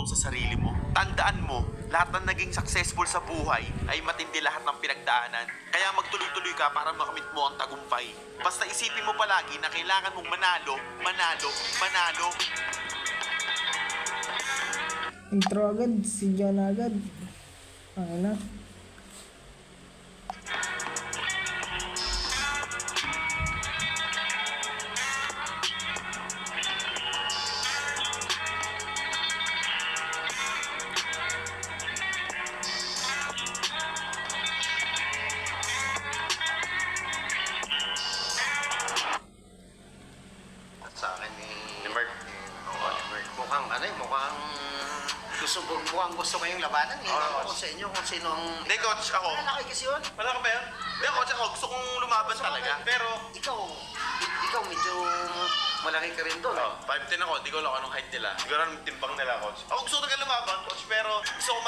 tumulong sa sarili mo. Tandaan mo, lahat ng naging successful sa buhay ay matindi lahat ng pinagdaanan. Kaya magtuloy-tuloy ka para makamit mo ang tagumpay. Basta isipin mo palagi na kailangan mong manalo, manalo, manalo. Intro agad, si John agad. Ano na? Sa akin Ni Mark. Oo, ni Mark. Mukhang gusto ko yung labanan. Ewan ko sa inyo kung sino ang... Hindi, coach, ako. Malaki kasi yun. Wala ka ba yun? Hindi, coach, ako. Gusto kong lumaban talaga. Pero, Ikaw medyo malaki ka rin doon. 5'10 ako. Di ko alam anong height nila. Siguro anong timbang nila, coach. Ako gusto ko talaga lumaban, coach. Pero gusto ko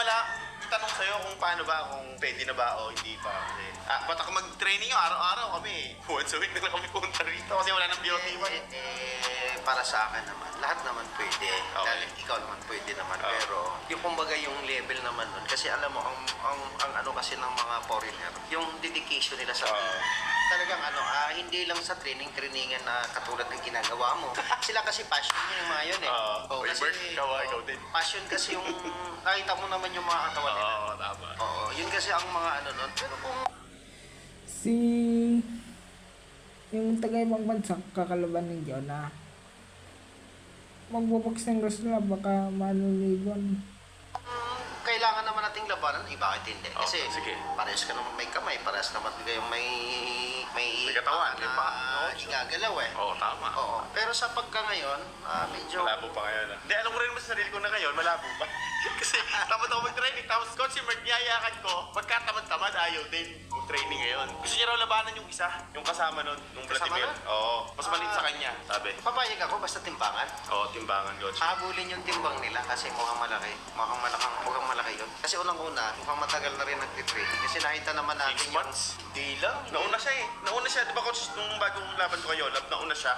tanong sa'yo kung paano ba, kung pwede na ba o hindi pa. Kasi, ba't ako mag-training yung araw-araw kami. Once a week na lang kami punta rito kasi wala nang BOT1. Para sa akin naman, lahat naman pwede. Dahil ikaw naman pwede naman. Pero yung kumbaga yung level naman nun. Kasi alam mo, ang ano kasi ng mga foreigner, yung dedication nila sa talagang hindi lang sa trainingan na katulad ng ginagawa mo. Sila kasi passion yung mga yun eh. Kasi, ikaw din. Passion kasi yung, nakita mo naman yung mga katawan nila. Oo, tama. Oo, yun kasi ang mga nun. Pero kung Si... Yung taga-ibang bansa, kakalaban ng Jonah. Magbubox ng Rosla, baka manuligon. kailangan naman nating labanan, bakit hindi? Kasi sige. parehas ka naman may kamay, parehas naman kayong may May katawan, na may pa. igagalaw eh. Oo, tama. Oo. Pero sa pagka ngayon, medyo... Malabo pa ngayon. Hindi, alam ko rin naman sa sarili ko na ngayon, malabo pa. Kasi tamad ako mag-training. Tapos coach, yung niyayakan ko, pagkatamad-tamad, ayaw din mag-training ngayon. Gusto niya raw labanan yung isa, yung kasama nun, nung Kasama Vladimir. nun? Oo, mas maliit sa kanya, sabi. Papayag ako basta timbangan. Oo, timbangan, coach. Habulin yung timbang nila kasi mukhang malaki. Mukhang malaki yun. Kasi unang-una, mukhang matagal na rin nagtitraining. Kasi nakita naman natin 6 months? Di lang. Nauna siya eh. Nauna siya, di ba coach, nung bagong laban ko kayo, nauna siya.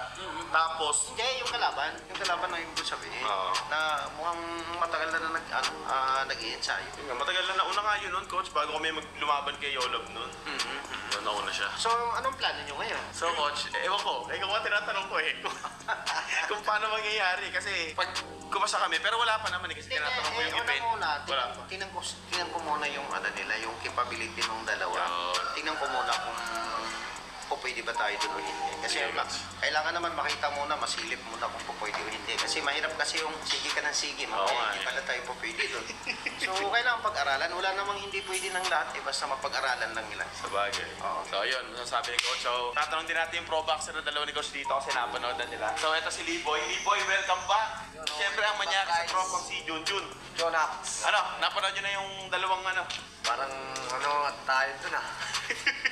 Tapos, Hindi, yung kalaban na yung sabihin. Oo. Na mukhang matagal na nag-i-ensayo. yun nga, matagal na nauna nga yun nun, coach, bago kami lumaban kay Yolob nun. Nauna siya. So, anong plano nyo ngayon? So coach, ewan ko, ikaw nga tinatanong ko eh, kung paano mangyayari. Kasi pag kumasa kami, pero wala pa naman eh, kasi tinatanong ko yung event. Wala pa. Tingnan ko muna yung nila, yung capability ng dalawa. Yun. Tingnan ko muna kung pwede ba tayo doon o hindi. Kasi Okay, coach. kailangan naman makita muna, masilip muna kung pwede o hindi. Kasi mahirap kasi yung sige ka ng sige, Oo nga hindi eh. pala tayo pwede doon. So, kailangan pag-aralan. Wala namang hindi pwede ng lahat eh, basta mapag-aralan lang nila. Sa bagay. Oo. So ayun, masasabi ni Coach. So, tatanong din natin yung pro boxer na dalawa ni Coach dito kasi napanood na nila. So, ito si Liboy. Liboy, welcome back! Siyempre, ang manyaki sa tropang si Junjun. Jonah, Ano, napanood nyo na yung dalawang parang tayo doon